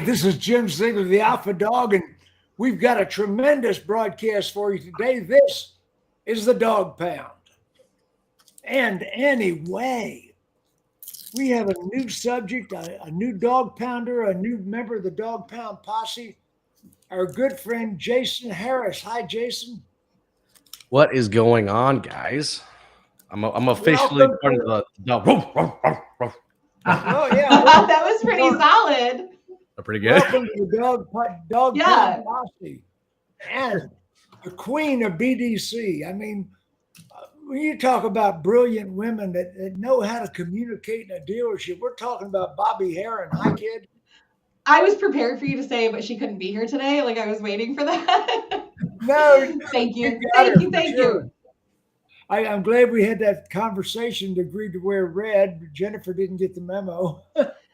This is Jim Ziegler, the Alpha Dog, and we've got a tremendous broadcast for you today. This is the Dawg Pound. And anyway, we have a new subject, a new dog pounder, a new member of the Dawg Pound Posse, our good friend Jason Harris. Hi, Jason. What is going on, guys? I'm officially Welcome part of to- the Oh, yeah. That was pretty solid. pretty good. Welcome to the Dawg Yeah. Pound Posse. And the queen of BDC. I mean, when you talk about brilliant women that know how to communicate in a dealership, we're talking about Bobbie Herron. Hi, kid. I was prepared for you to say, but she couldn't be here today. Like I was waiting for that. No, Thank you. you got her Thank you. for Thank sure. you. I'm glad we had that conversation to agree to wear red. Jennifer didn't get the memo.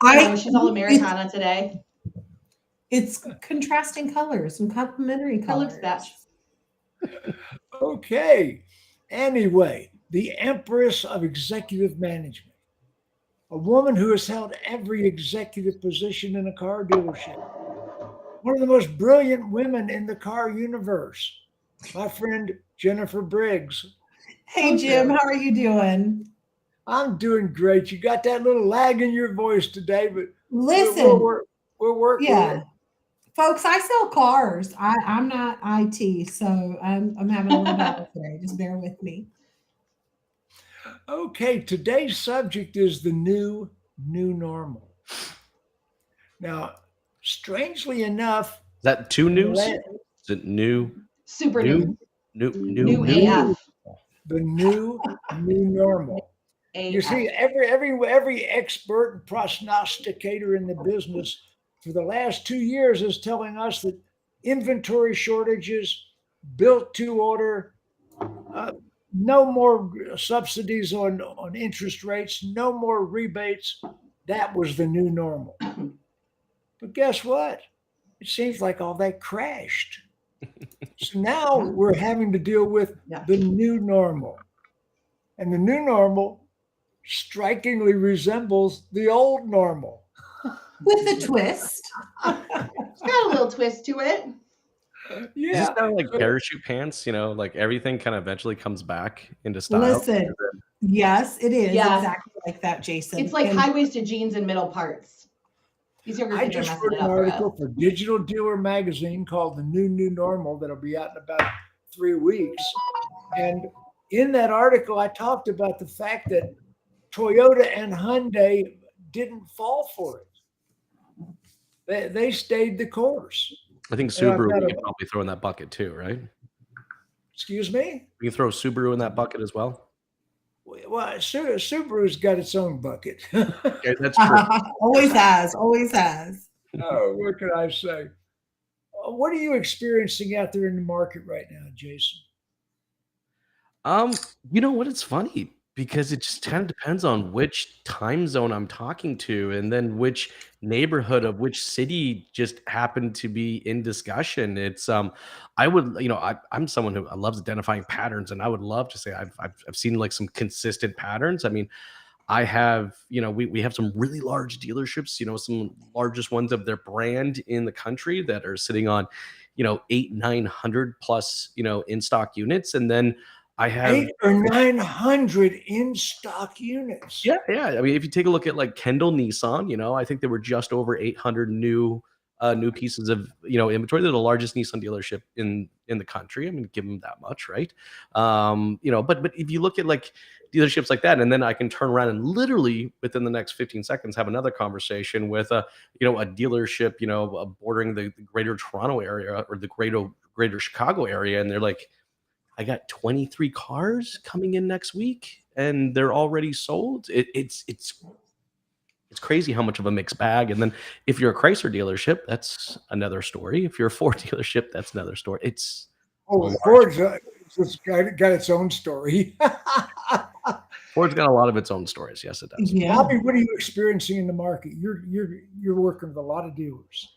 No, she's all Americana today. It's contrasting colors and complementary colors. Color match. Okay. Anyway, the Empress of Executive Management, a woman who has held every executive position in a car dealership, one of the most brilliant women in the car universe, my friend Jennifer Briggs. Hey, Jim, how are you doing? I'm doing great. You got that little lag in your voice today, but Listen, we're working. yeah, folks, I sell cars. I'm not IT, so I'm having a little battle today. Just bear with me. Okay, today's subject is the new normal. Now, strangely enough, Is that two news? la- Is it new? Super new. New AF. the new normal. You AF. see, every expert and prognosticator in the business for the last 2 years is telling us that inventory shortages, built to order, no more subsidies on interest rates, no more rebates. That was the new normal. But guess what? It seems like all that crashed. So now we're having to deal with Yeah. the new normal. And the new normal strikingly resembles the old normal. With a twist. It's got a little twist to it. Is Yeah. this kind of like parachute pants? You know, like everything kind of eventually comes back into style. Listen, yes, it is Yeah. exactly like that, Jason. It's like And high-waisted jeans and middle parts. These younger I kids are just messing wrote it an up. article for Digital Dealer Magazine called The New Normal that'll be out in about 3 weeks. And in that article, I talked about the fact that Toyota and Hyundai didn't fall for it. They stayed the course. I think Yeah, I've Subaru got we a- can probably throw in that bucket too, right? Excuse me? We can throw Subaru in that bucket as well. Well, Subaru's got its own bucket. Okay, that's true. always has, always has. Oh, what can I say? What are you experiencing out there in the market right now, Jason? You know what? It's funny because it just kind of depends on which time zone I'm talking to, and then which neighborhood of which city just happened to be in discussion. It's I would, I'm someone who loves identifying patterns, and I would love to say I've seen like some consistent patterns. I mean, I have, we have some really large dealerships, some largest ones of their brand in the country that are sitting on, 900 plus, in stock units, and then I have 800 or 900 in stock units. Yeah. I mean, if you take a look at like Kendall Nissan, I think there were just over 800 new pieces of inventory. They're the largest Nissan dealership in the country. I mean, give them that much, right? But if you look at like dealerships like that, and then I can turn around and literally within the next 15 seconds have another conversation with a dealership, bordering the greater Toronto area or the greater Chicago area, and they're like, I got 23 cars coming in next week and they're already sold. It's crazy how much of a mixed bag. And then if you're a Chrysler dealership, that's another story. If you're a Ford dealership, that's another story. It's Ford's got its own story. Ford's got a lot of its own stories. Yes, it does. Yeah. Bobbie, what are you experiencing in the market? You're working with a lot of dealers.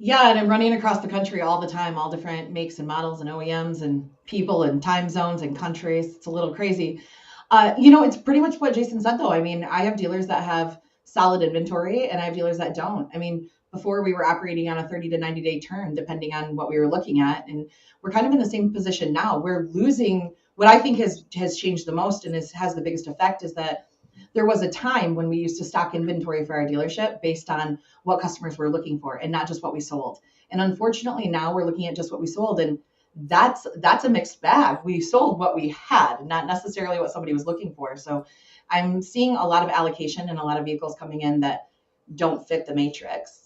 Yeah, and I'm running across the country all the time, all different makes and models and OEMs and people and time zones and countries. It's a little crazy. It's pretty much what Jason said, though. I mean, I have dealers that have solid inventory and I have dealers that don't. I mean, Before we were operating on a 30 to 90 day turn, depending on what we were looking at. And we're kind of in the same position now. We're losing what I think has changed the most and has the biggest effect is that there was a time when we used to stock inventory for our dealership based on what customers were looking for and not just what we sold. And unfortunately, now we're looking at just what we sold. And that's a mixed bag. We sold what we had, not necessarily what somebody was looking for. So I'm seeing a lot of allocation and a lot of vehicles coming in that don't fit the matrix.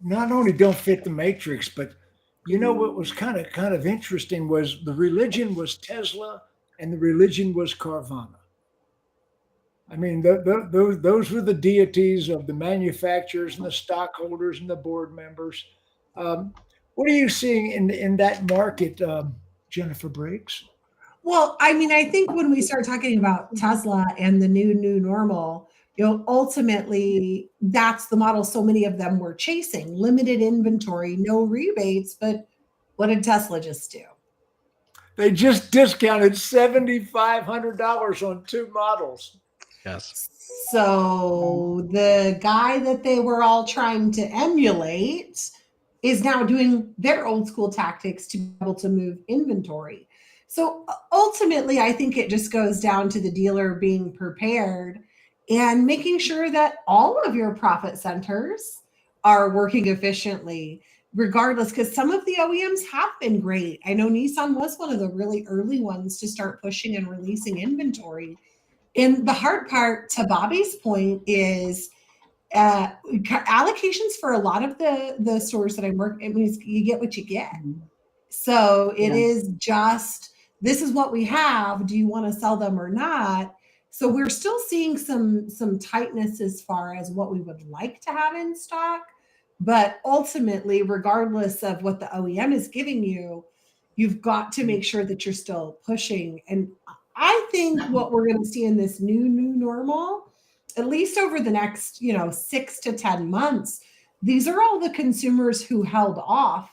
Not only don't fit the matrix, but what was kind of interesting was the religion was Tesla and the religion was Carvana. I mean, those were the deities of the manufacturers and the stockholders and the board members. What are you seeing in that market, Jennifer Briggs? Well, I mean, I think when we start talking about Tesla and the new normal, ultimately that's the model so many of them were chasing. Limited inventory, no rebates, but what did Tesla just do? They just discounted $7,500 on 2 models. Yes. So the guy that they were all trying to emulate is now doing their old school tactics to be able to move inventory. So ultimately, I think it just goes down to the dealer being prepared and making sure that all of your profit centers are working efficiently, regardless, because some of the OEMs have been great. I know Nissan was one of the really early ones to start pushing and releasing inventory. And the hard part, to Bobbie's point, is allocations for a lot of the stores that I work. I mean, you get what you get. So it is just, this is what we have. Do you want to sell them or not? So we're still seeing some tightness as far as what we would like to have in stock. But ultimately, regardless of what the OEM is giving you, you've got to make sure that you're still pushing. And I think what we're going to see in this new normal, at least over the next 6 to 10 months, these are all the consumers who held off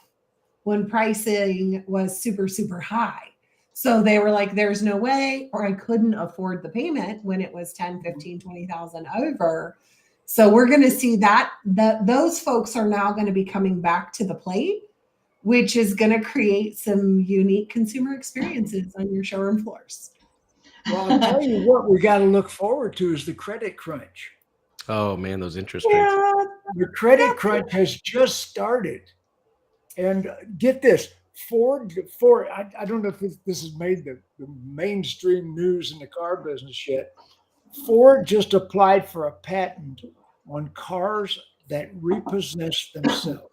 when pricing was super, super high. So they were like, there's no way, or I couldn't afford the payment when it was 10, 15, 20,000 over. So we're going to see that those folks are now going to be coming back to the plate, which is going to create some unique consumer experiences on your showroom floors. Well, I'll tell you what we got to look forward to is the credit crunch. Oh man, those interest rates. The credit crunch has just started. And get this, Ford, I don't know if this has made the mainstream news in the car business yet. Ford just applied for a patent on cars that repossess themselves.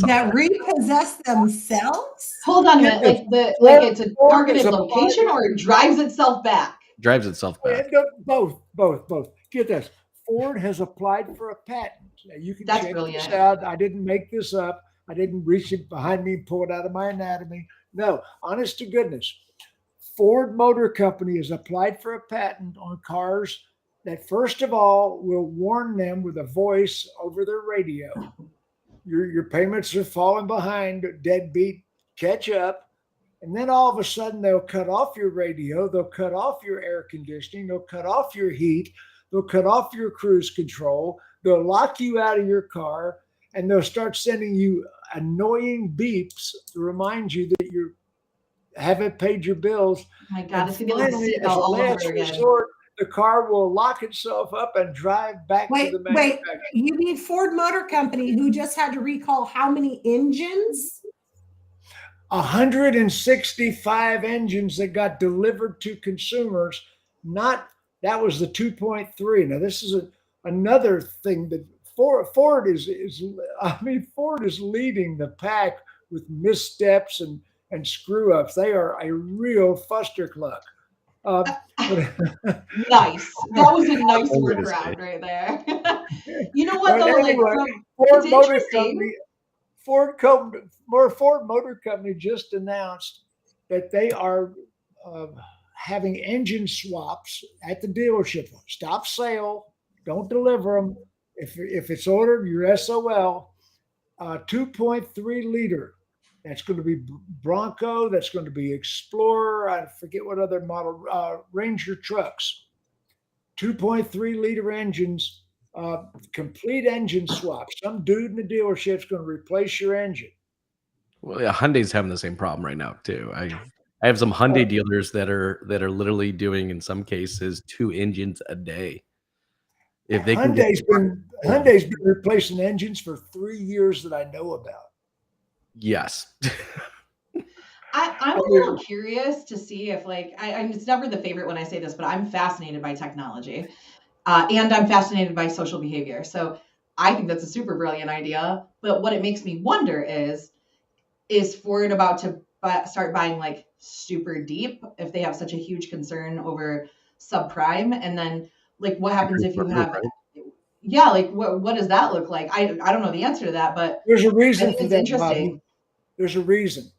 That repossess themselves? Hold on a minute, like it's a targeted location or it drives itself back? Drives itself back. Both. Get this. Ford has applied for a patent. Now, you can check this out. I didn't make this up. I didn't reach it behind me and pull it out of my anatomy. No, honest to goodness. Ford Motor Company has applied for a patent on cars that, first of all, will warn them with a voice over their radio. Your payments are falling behind, deadbeat, catch up. And then all of a sudden, they'll cut off your radio. They'll cut off your air conditioning. They'll cut off your heat. They'll cut off your cruise control. They'll lock you out of your car. And they'll start sending you annoying beeps to remind you that you haven't paid your bills. My God, it's going to finally, be all over again. Resort, the car will lock itself up and drive back to the manufacturer. You mean Ford Motor Company, who just had to recall how many engines? 165 engines that got delivered to consumers. That was the 2.3. Now this is another thing that Ford is leading the pack with missteps and screw ups. They are a real fustercluck. Nice. That was a nice workaround right there. You know what, though? Anyway, Ford Motor Company just announced that they are having engine swaps at the dealership. Stop sale. Don't deliver them. If it's ordered, you're SOL. 2.3 liter. That's going to be Bronco. That's going to be Explorer. I forget what other model. Ranger trucks. 2.3 liter engines. complete engine swap. Some dude in the dealership's going to replace your engine. Well, yeah, Hyundai's having the same problem right now too. I have some Hyundai dealers that are literally doing, in some cases, 2 engines a day. If they can get Hyundai's been replacing engines for 3 years that I know about. yes. I'm a little curious to see if, like, it's never the favorite when I say this, but I'm fascinated by technology, and I'm fascinated by social behavior. So I think that's a super brilliant idea. But what it makes me wonder is Ford about to start buying like super deep if they have such a huge concern over subprime, and then like what happens if you have, yeah, like what does that look like? I don't know the answer to that, but there's a reason for that, interesting. Bobbie. There's a reason.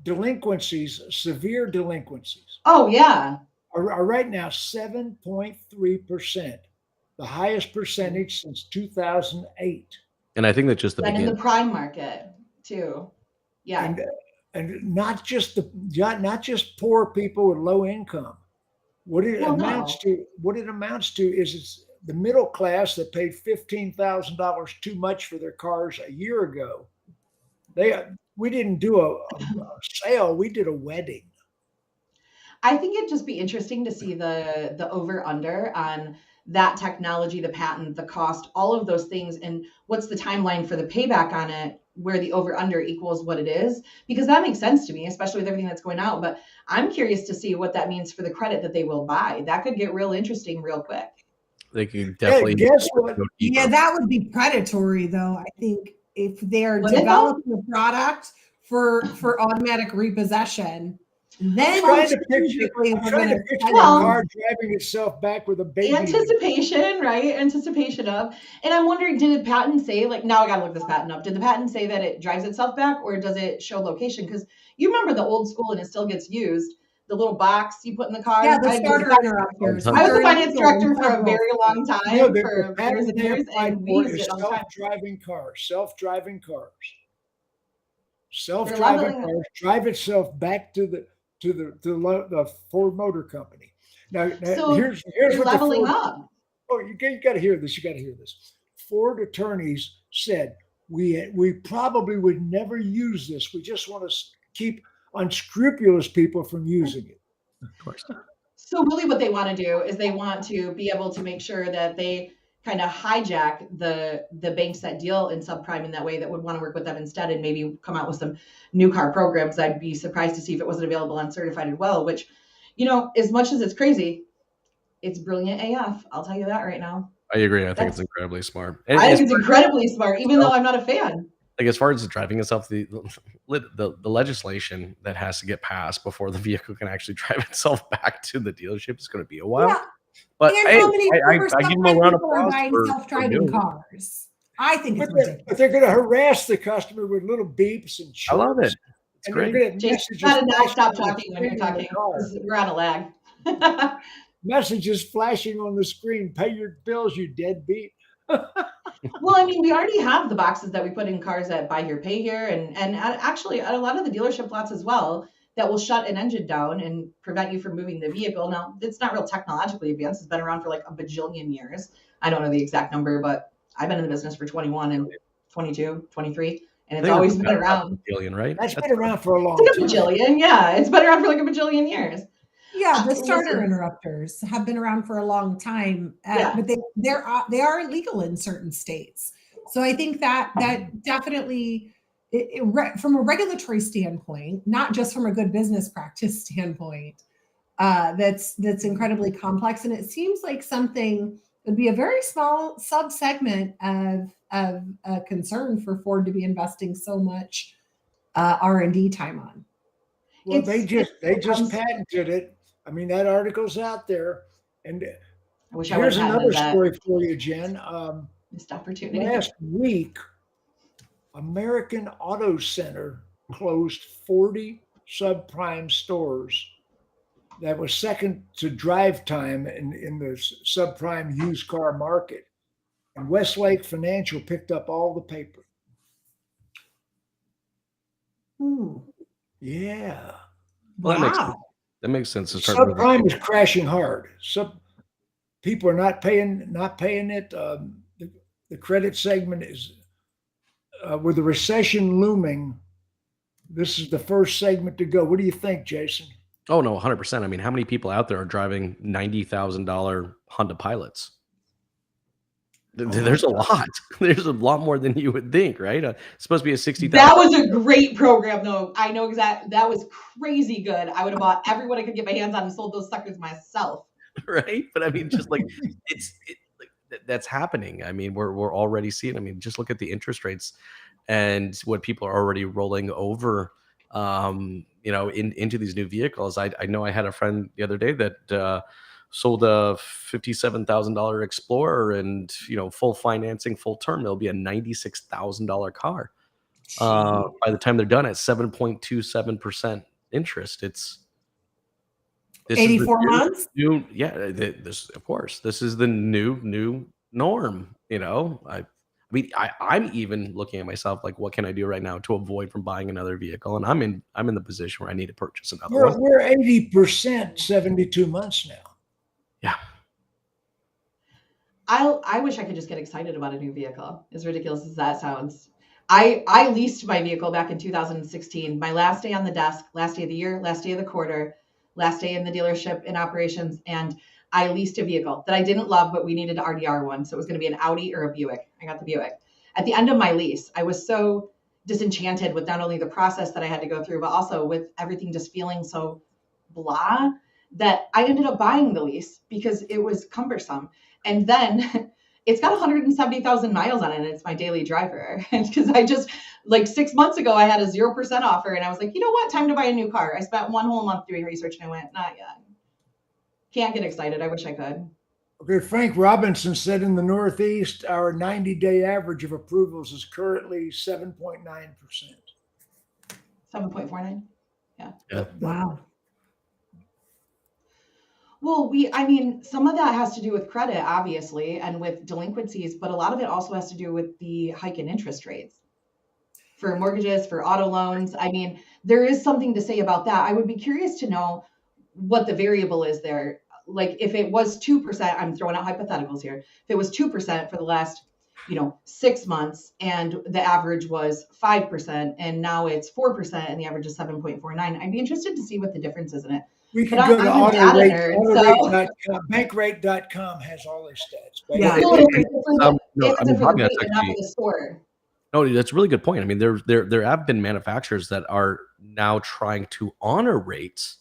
Delinquencies, severe delinquencies. Oh yeah, are right now 7.3%, the highest percentage since 2008. And I think that's just the and beginning. in the prime market too. Yeah, and not just poor people with low income. What it amounts to is it's the middle class that paid $15,000 too much for their cars a year ago. We didn't do a sale, we did a wedding. I think it'd just be interesting to see the over under on that technology, the patent, the cost, all of those things, and what's the timeline for the payback on it, where the over under equals what it is, because that makes sense to me, especially with everything that's going out. But I'm curious to see what that means for the credit that they will buy. That could get real interesting real quick. They can definitely guess what? Yeah, that would be predatory though. I think if they're developing a product for automatic repossession, then I'm trying to picture a car driving itself back with a baby. Anticipation, right? Anticipation of. And I'm wondering, did the patent say, like, now I got to look this patent up. Did the patent say that it drives itself back, or does it show location? Because you remember the old school, and it still gets used, the little box you put in the car. Yeah, the starter interrupters. I was a finance director for a very long time, for years and years, and we used it all the time. Self-driving cars. Self-driving cars drive itself back to the Ford Motor Company. Now so here's what leveling up. Oh, you got to hear this. Ford attorneys said we probably would never use this. We just want to keep unscrupulous people from using it. Of course. So really, what they want to do is they want to be able to make sure that they kind of hijack the banks that deal in subprime in that way, that would want to work with them instead, and maybe come out with some new car programs. I'd be surprised to see if it wasn't available on certified as well, which, you know, as much as it's crazy, it's brilliant AF. I'll tell you that right now. I agree. I think it's incredibly smart. I think it's incredibly smart, even though I'm not a fan. Like, as far as driving itself, the legislation that has to get passed before the vehicle can actually drive itself back to the dealership is going to be a while. Yeah. But and hey, how many I give them a round of applause for self-driving cars. I think it's ridiculous. But they're going to harass the customer with little beeps and chirps. I love it. It's great. Jason, gotta not stop talking when you're talking. We're on a lag. Messages flashing on the screen. Pay your bills, you deadbeat. Well, I mean, we already have the boxes that we put in cars that buy here, pay here, and actually at a lot of the dealership lots as well, that will shut an engine down and prevent you from moving the vehicle. Now, it's not real technologically advanced. It's been around for like a bajillion years. I don't know the exact number, but I've been in the business for 21 and 22, 23, and it's always been around. Bajillion, right? That's been around for a long time. It's a bajillion, yeah. It's been around for like a bajillion years. Yeah, the starter interrupters have been around for a long time, but they are illegal in certain states. So I think that definitely, from a regulatory standpoint, not just from a good business practice standpoint, that's incredibly complex. And it seems like something would be a very small subsegment of concern for Ford to be investing so much R&D time on. Well, they just patented it. I mean, that article's out there. And here's another story for you, Jen. Missed opportunity. Last week, American Auto Center closed 40 subprime stores. That was second to drive time in the subprime used car market. And Westlake Financial picked up all the paper. Yeah. Wow. That makes sense. Subprime is crashing hard. People are not paying it. the credit segment is with the recession looming. This is the first segment to go. What do you think, Jason? Oh no, 100%. I mean, how many people out there are driving $90,000 Honda Pilots? There's a lot. There's a lot more than you would think, right? It's supposed to be a 60,000. That was a great program, though. I know exactly. That was crazy good. I would have bought everyone I could get my hands on and sold those suckers myself. Right? But I mean, just like that's happening. I mean, we're already seeing. I mean, just look at the interest rates and what people are already rolling over. Into these new vehicles. I know I had a friend the other day that sold a $57,000 Explorer, and full financing, full term, it'll be a $96,000 car. By the time they're done at 7.27% interest, this 84 months. This of course, this is the new norm. I'm even looking at myself like, what can I do right now to avoid from buying another vehicle? And I'm in the position where I need to purchase another one. We're 80% 72 months now. Yeah. I wish I could just get excited about a new vehicle, as ridiculous as that sounds. I leased my vehicle back in 2016. My last day on the desk, last day of the year, last day of the quarter, last day in the dealership in operations, and I leased a vehicle that I didn't love, but we needed an RDR one. So it was going to be an Audi or a Buick. I got the Buick. At the end of my lease, I was so disenchanted with not only the process that I had to go through, but also with everything just feeling so blah, that I ended up buying the lease because it was cumbersome. And then it's got 170,000 miles on it, and it's my daily driver. And because I just, 6 months ago, I had a 0% offer, and I was like, you know what? Time to buy a new car. I spent one whole month doing research, and I went, not yet. Can't get excited. I wish I could. Okay, Frank Robinson said in the Northeast, our 90-day average of approvals is currently 7.9%. 7.49? Yeah. Wow. Well, some of that has to do with credit, obviously, and with delinquencies, but a lot of it also has to do with the hike in interest rates for mortgages, for auto loans. There is something to say about that. I would be curious to know what the variable is there. Like if it was 2%, I'm throwing out hypotheticals here. If it was 2% for the last, 6 months, and the average was 5%, and now it's 4%, and the average is 7.49, I'd be interested to see what the difference is in it. We can go to autorate.com. Bankrate.com has all their stats. Yeah. No, that's a really good point. I mean, there have been manufacturers that are now trying to honor rates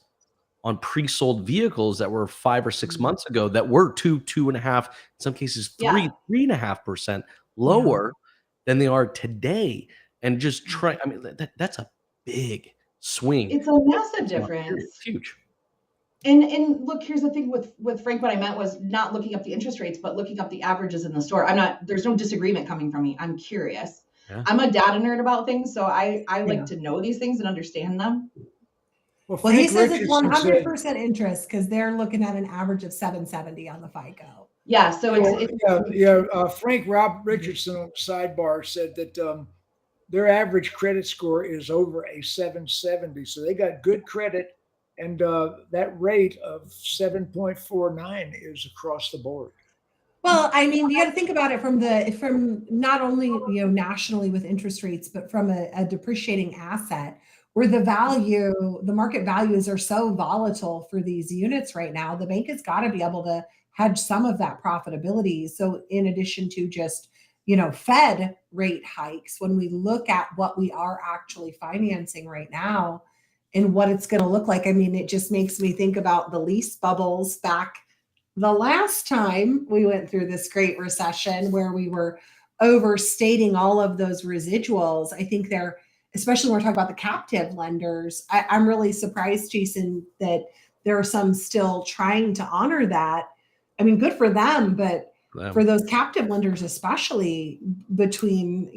on pre-sold vehicles that were 5 or 6 months ago that were 2.5, in some cases 3.5% lower than they are today. And just try. I mean, that's a big swing. It's a massive difference. It's huge. And look, here's the thing with Frank. What I meant was not looking up the interest rates, but looking up the averages in the store. There's no disagreement coming from me. I'm curious. Yeah. I'm a data nerd about things, so I like to know these things and understand them. Well, he says it's 100% interest because they're looking at an average of 770 on the FICO. Yeah, so Frank Richardson on the sidebar said that their average credit score is over a 770, so they got good credit, and that rate of 7.49 is across the board. Well, you got to think about it from not only nationally with interest rates, but from a depreciating asset, where the market values are so volatile for these units right now. The bank has got to be able to hedge some of that profitability. So in addition to just Fed rate hikes, when we look at what we are actually financing right now and what it's going to look like, it just makes me think about the lease bubbles back the last time we went through this great recession, where we were overstating all of those residuals. I think especially when we're talking about the captive lenders, I'm really surprised, Jason, that there are some still trying to honor that. Good for them, but for those captive lenders, especially between,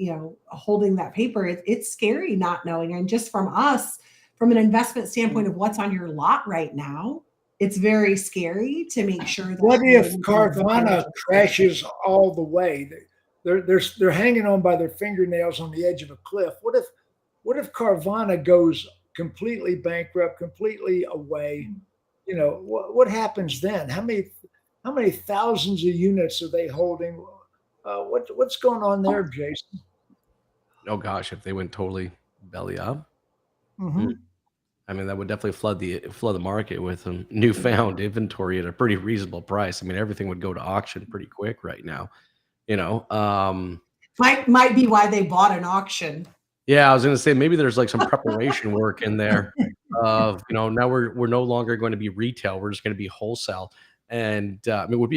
holding that paper, it's scary not knowing. And just from us, from an investment standpoint of what's on your lot right now, it's very scary to make sure that. What if Carvana crashes all the way? They're hanging on by their fingernails on the edge of a cliff. What if Carvana goes completely bankrupt, completely away? What happens then? How many thousands of units are they holding? What's going on there, Jason? Oh gosh, if they went totally belly up, Mm-hmm. I mean that would definitely flood the market with some newfound inventory at a pretty reasonable price. I mean everything would go to auction pretty quick right now. You know, Might be why they bought an auction. yeah, I was going to say maybe there's like some preparation work in there of, now we're no longer going to be retail. We're just going to be wholesale. And I mean, it'd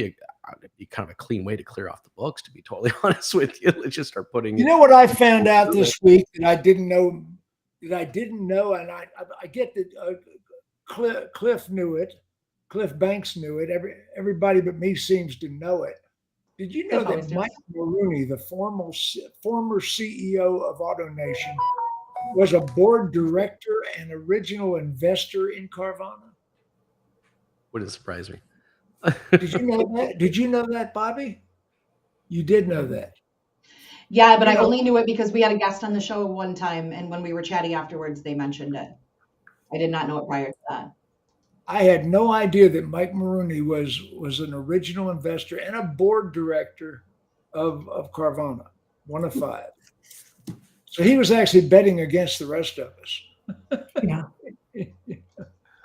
be kind of a clean way to clear off the books, to be totally honest with you. Let's just start putting You it. know what I found out this week that I didn't know, and I get that Cliff knew it. Cliff Banks knew it. Everybody but me seems to know it. Did you know that Mike Maroney, the former CEO of AutoNation, was a board director and original investor in Carvana? Wouldn't surprise me. Did you know that? Did you know that, Bobbie? You did know that. Yeah, but I only knew it because we had a guest on the show one time, and when we were chatting afterwards, they mentioned it. I did not know it prior to that. I had no idea that Mike Maroney was an original investor and a board director of Carvana, one of 5. So he was actually betting against the rest of us. Yeah.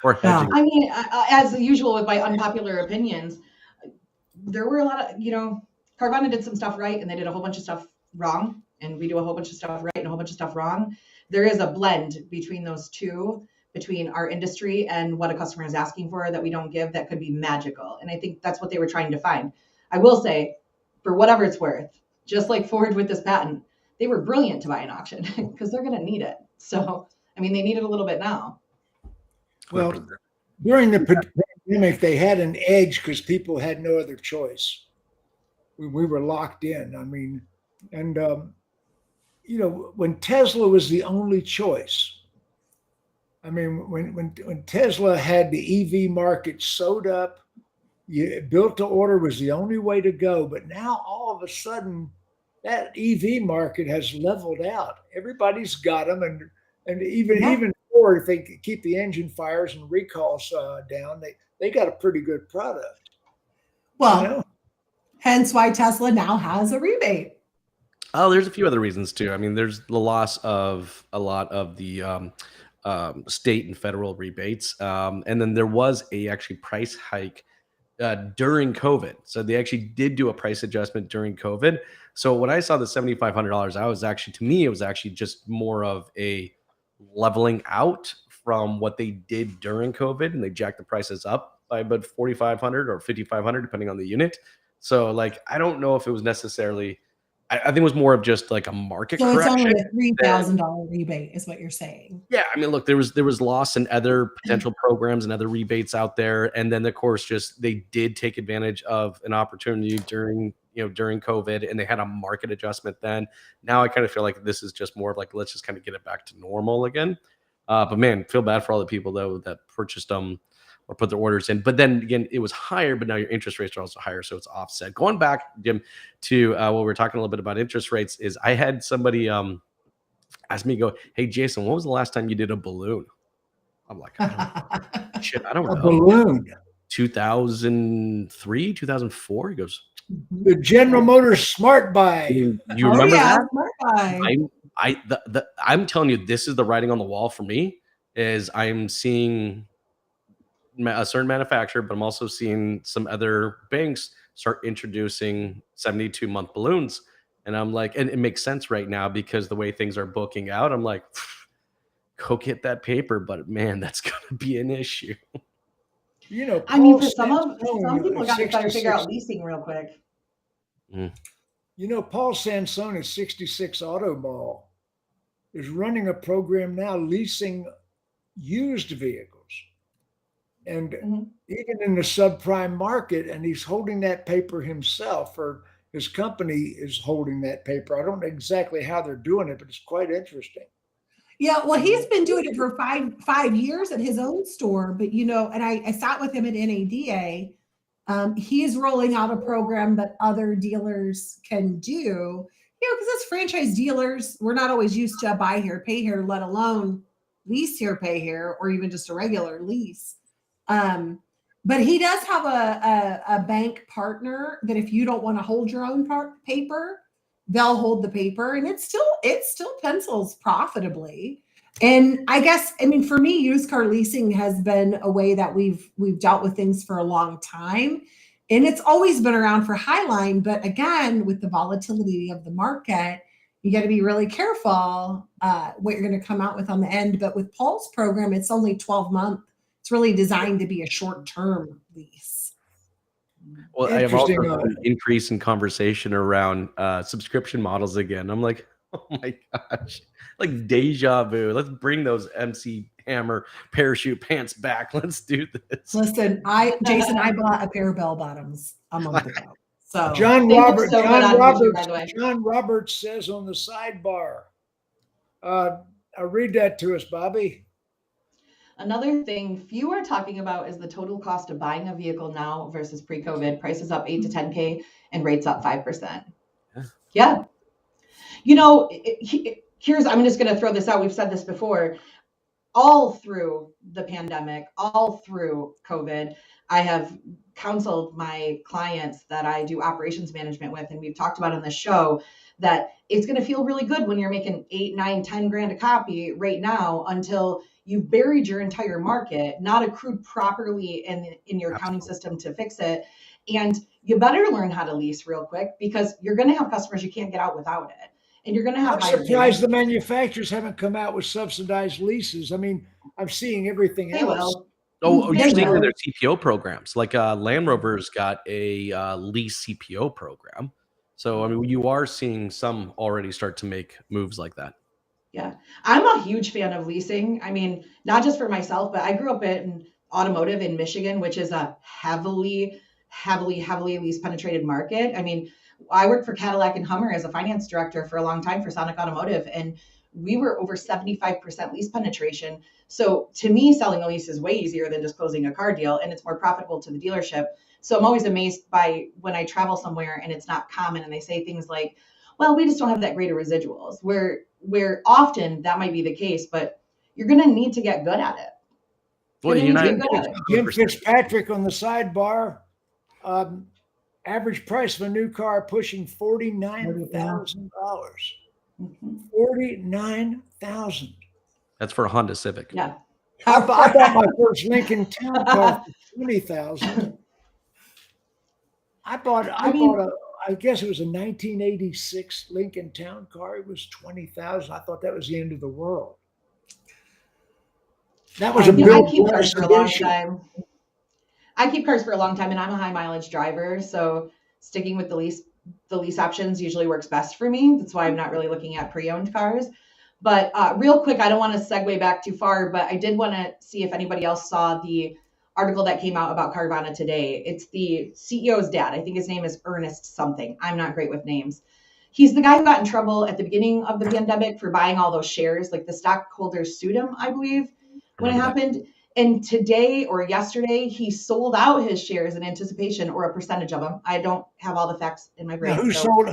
Or hedging. I mean, as usual with my unpopular opinions, there were a lot of, Carvana did some stuff right and they did a whole bunch of stuff wrong, and we do a whole bunch of stuff right and a whole bunch of stuff wrong. There is a blend between those two, between our industry and what a customer is asking for that we don't give, that could be magical. And I think that's what they were trying to find. I will say, for whatever it's worth, just like Ford with this patent, they were brilliant to buy an auction because they're going to need it. So, I mean, they need it a little bit now. Well, during the pandemic, they had an edge because people had no other choice. We were locked in. I mean, and, when Tesla was the only choice, I mean, when Tesla had the EV market sewed up, built to order was the only way to go. But now all of a sudden, that EV market has leveled out. Everybody's got them, and even Ford, if they keep the engine fires and recalls down, they got a pretty good product. Well, hence why Tesla now has a rebate. Oh, there's a few other reasons too. I mean, there's the loss of a lot of the state and federal rebates, and then there was a actually price hike during COVID. So they actually did do a price adjustment during COVID. So when I saw the $7,500, to me, it was actually just more of a leveling out from what they did during COVID, and they jacked the prices up by about 4,500 or 5,500, depending on the unit. So I don't know if it was necessarily. I think it was more of just like a market correction. So it's only a $3,000 rebate is what you're saying. Yeah. I mean, look, there was loss in other potential programs and other rebates out there. And then of course, they did take advantage of an opportunity during COVID, and they had a market adjustment then. Now I kind of feel like this is just more of like, let's just kind of get it back to normal again. But man, feel bad for all the people though that purchased them or put their orders in. But then again, it was higher, but now your interest rates are also higher, so it's offset. Going back, Jim, to what we were talking a little bit about interest rates, is I had somebody ask me, go, hey, Jason, when was the last time you did a balloon? I'm like, I don't know. A balloon. 2003, 2004? He goes, the General Motors Smart Buy. You remember that? Smart Buy. I'm telling you, this is the writing on the wall for me, is I'm seeing a certain manufacturer, but I'm also seeing some other banks start introducing 72-month balloons. And I'm like, and it makes sense right now because the way things are booking out, I'm like, go get that paper. But man, that's going to be an issue. I mean, for some people got to better figure out leasing real quick. Paul Sansone at 66 Auto Mall is running a program now leasing used vehicles. And even in the subprime market, and he's holding that paper himself, or his company is holding that paper. I don't know exactly how they're doing it, but it's quite interesting. Yeah, well, he's been doing it for five years at his own store, but and I sat with him at NADA. He's rolling out a program that other dealers can do, because as franchise dealers, we're not always used to buy here, pay here, let alone lease here, pay here, or even just a regular lease. But he does have a bank partner that if you don't want to hold your own paper, they'll hold the paper, and it still pencils profitably. And I guess, I mean, for me, used car leasing has been a way that we've dealt with things for a long time. And it's always been around for Highline. But again, with the volatility of the market, you got to be really careful what you're going to come out with on the end. But with Paul's program, it's only 12 months. It's really designed to be a short-term lease. Well, I have also an increase in conversation around subscription models again. I'm like, oh my gosh, like deja vu. Let's bring those MC Hammer parachute pants back. Let's do this. Listen, Jason, I bought a pair of bell bottoms a month ago. So John Roberts says on the sidebar. Read that to us, Bobbie. Another thing few are talking about is the total cost of buying a vehicle now versus pre-COVID. Prices up 8 to 10K and rates up 5%. Yeah. You know, I'm just going to throw this out. We've said this before. All through the pandemic, all through COVID, I have counseled my clients that I do operations management with, and we've talked about on the show that it's going to feel really good when you're making 8, 9, 10 grand a copy right now until you've buried your entire market, not accrued properly in your accounting system to fix it. And you better learn how to lease real quick, because you're going to have customers you can't get out without it. And you're going to have. I'm surprised the manufacturers haven't come out with subsidized leases. I mean, I'm seeing everything else. Oh, you're seeing their CPO programs. Like Land Rover's got a lease CPO program. So, I mean, you are seeing some already start to make moves like that. Yeah, I'm a huge fan of leasing. I mean, not just for myself, but I grew up in automotive in Michigan, which is a heavily lease penetrated market. I mean, I worked for Cadillac and Hummer as a finance director for a long time for Sonic Automotive, and we were over 75% lease penetration. So to me, selling a lease is way easier than just closing a car deal, and it's more profitable to the dealership. So I'm always amazed by when I travel somewhere and it's not common and they say things like, well, we just don't have that great of residuals, where often that might be the case, but you're going to need to get good at it. Well, Jim Fitzpatrick on the sidebar, average price of a new car pushing $49,000. $49,000. That's for a Honda Civic. Yeah. I bought my first Lincoln Town car for $20,000. I guess it was a 1986 Lincoln Town car. It was $20,000. I thought that was the end of the world. That was I keep cars for a long time. I keep cars for a long time, and I'm a high mileage driver, so sticking with the lease options usually works best for me. That's why I'm not really looking at pre-owned cars. But real quick, I don't want to segue back too far, but I did want to see if anybody else saw the article that came out about Carvana today. It's the CEO's dad. I think his name is Ernest something. I'm not great with names. He's the guy who got in trouble at the beginning of the pandemic for buying all those shares. Like the stockholders sued him, I believe, when it happened. And today or yesterday, he sold out his shares in anticipation, or a percentage of them. I don't have all the facts in my brain. Who sold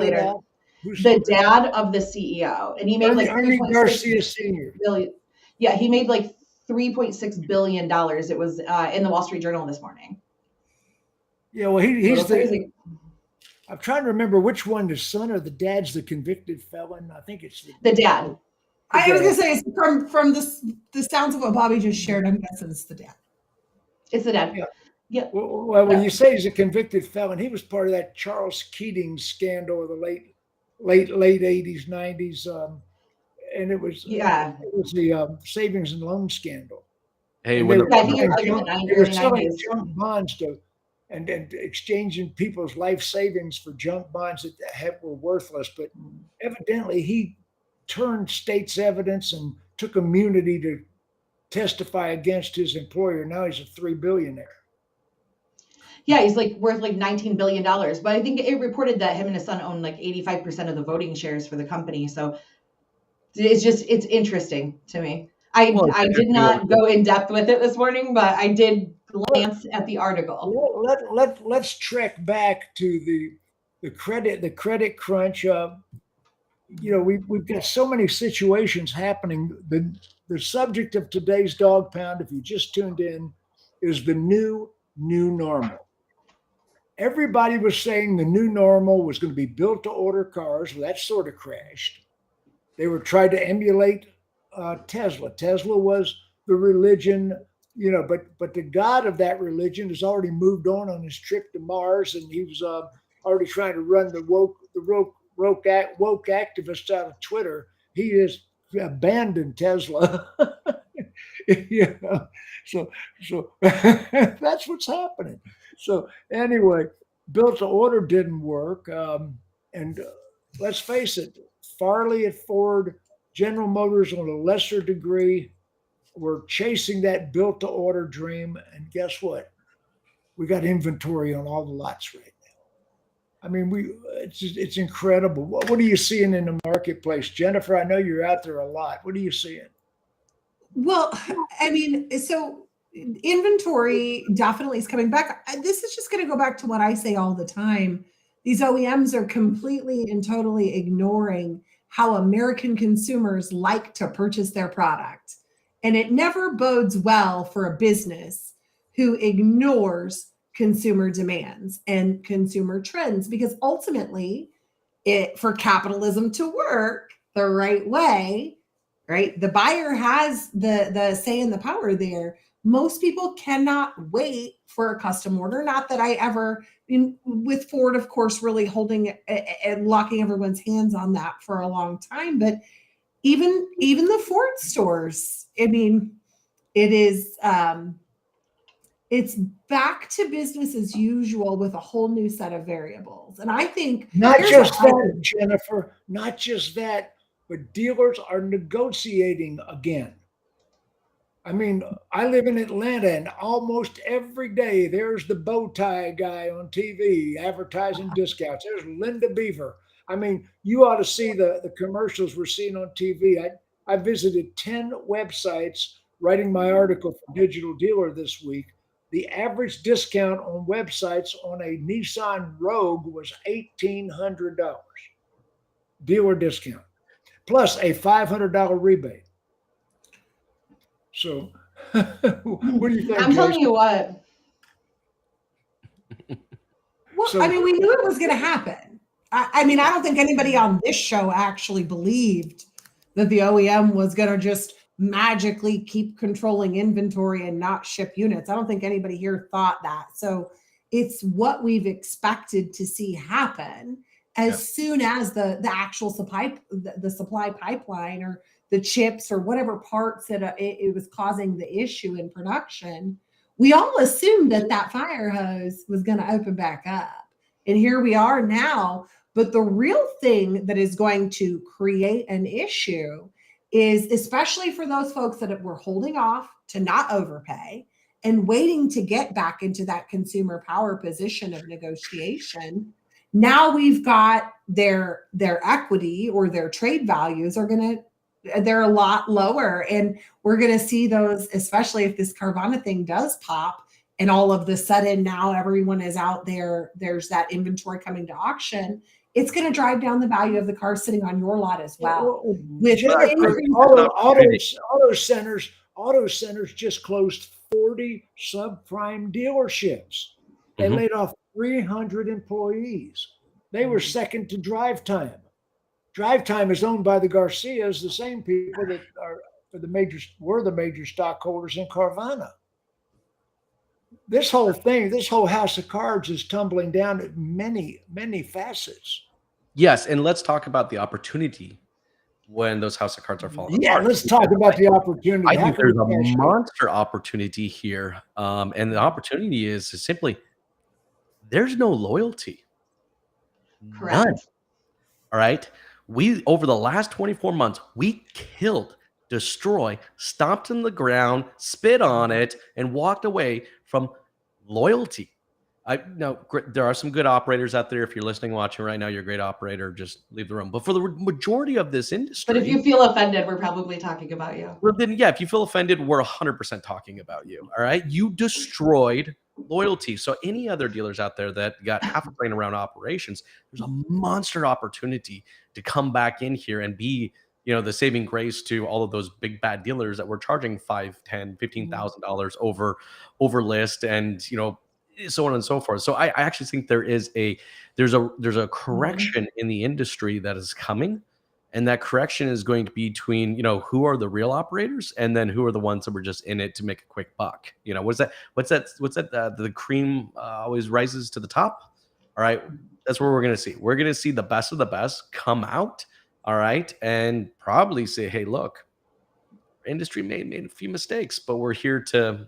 it out? The dad of the CEO. And he made like Ernie Garcia Sr. billion. Yeah, he made like $3.6 billion. It was in the Wall Street Journal this morning. Yeah, well, he's I'm trying to remember which one, the son or the dad's the convicted felon. I think it's the dad. I was going to say, from the sounds of what Bobbie just shared, I'm guessing it's the dad. It's the dad. Yeah. Well, when you say he's a convicted felon, he was part of that Charles Keating scandal of the late 80s, 90s. And it was the savings and loan scandal. Hey, when they were selling junk bonds and exchanging people's life savings for junk bonds that were worthless. But evidently he turned state's evidence and took immunity to testify against his employer. Now he's a $3 billionaire. Yeah, he's like worth like $19 billion. But I think it reported that him and his son own like 85% of the voting shares for the company. So it's interesting to me. I did not go in depth with it this morning, but I did glance at the article. Let's trek back to the credit crunch. We've got so many situations happening. The subject of today's Dawg Pound, if you just tuned in, is the new normal. Everybody was saying the new normal was going to be built to order cars. Well, that sort of crashed. They were trying to emulate Tesla. Tesla was the religion, but the god of that religion has already moved on his trip to Mars, and he was already trying to run the woke activists out of Twitter. He has abandoned Tesla. So that's what's happening. So anyway, built to order didn't work, and let's face it, Farley at Ford, General Motors on a lesser degree, were chasing that built to order dream, and guess what? We got inventory on all the lots right now. I mean, it's incredible. What are you seeing in the marketplace, Jennifer? I know you're out there a lot. What are you seeing? Well, I mean, so inventory definitely is coming back. This is just going to go back to what I say all the time. These OEMs are completely and totally ignoring how American consumers like to purchase their product. And it never bodes well for a business who ignores consumer demands and consumer trends, because ultimately, for capitalism to work the right way, right? The buyer has the say and the power there. Most people cannot wait for a custom order. Not that I ever, with Ford, of course, really holding and locking everyone's hands on that for a long time. But even the Ford stores, I mean, it is, it's back to business as usual with a whole new set of variables. And I think not just that, Jennifer, not just that, but dealers are negotiating again. I mean, I live in Atlanta, and almost every day there's the bow tie guy on TV advertising discounts. There's Linda Beaver. I mean, you ought to see the commercials we're seeing on TV. I visited 10 websites writing my article for Digital Dealer this week. The average discount on websites on a Nissan Rogue was $1,800. Dealer discount, plus a $500 rebate. So, what do you think? I'm telling you what. Well, I mean, we knew it was going to happen. I mean, I don't think anybody on this show actually believed that the OEM was going to just magically keep controlling inventory and not ship units. I don't think anybody here thought that. So it's what we've expected to see happen as soon as the actual supply pipeline or the chips or whatever parts that it was causing the issue in production. We all assumed that fire hose was going to open back up. And here we are now. But the real thing that is going to create an issue is, especially for those folks that were holding off to not overpay and waiting to get back into that consumer power position of negotiation. Now we've got their equity or their trade values they're a lot lower. And we're going to see those, especially if this Carvana thing does pop and all of the sudden now everyone is out there, there's that inventory coming to auction. It's going to drive down the value of the car sitting on your lot as well. Auto centers just closed 40 subprime dealerships. They laid off 300 employees. They were second to Drive Time. Drive Time is owned by the Garcias, the same people that were the major stockholders in Carvana. This whole house of cards is tumbling down at many, many facets. Yes, and let's talk about the opportunity when those house of cards are falling apart. Let's talk about the opportunity. I think there's a monster opportunity here. And the opportunity is simply there's no loyalty. Correct. None. All right. Over the last 24 months, we killed, destroyed, stomped in the ground, spit on it, and walked away from loyalty. There are some good operators out there. If you're listening, watching right now, you're a great operator. Just leave the room. But for the majority of this industry, but if you feel offended, we're probably talking about you. Well, then, if you feel offended, we're 100% talking about you. All right, you destroyed loyalty. So any other dealers out there that got half a brain around operations, there's a monster opportunity to come back in here and be the saving grace to all of those big bad dealers that were charging $5, $10, $15,000 over list, and so on and so forth. So I actually think there's a correction in the industry that is coming, and that correction is going to be between who are the real operators, and then who are the ones that were just in it to make a quick buck. What's that the cream always rises to the top. All right, that's what we're going to see. We're going to see the best of the best come out, all right, and probably say, hey, look, industry made a few mistakes, but we're here to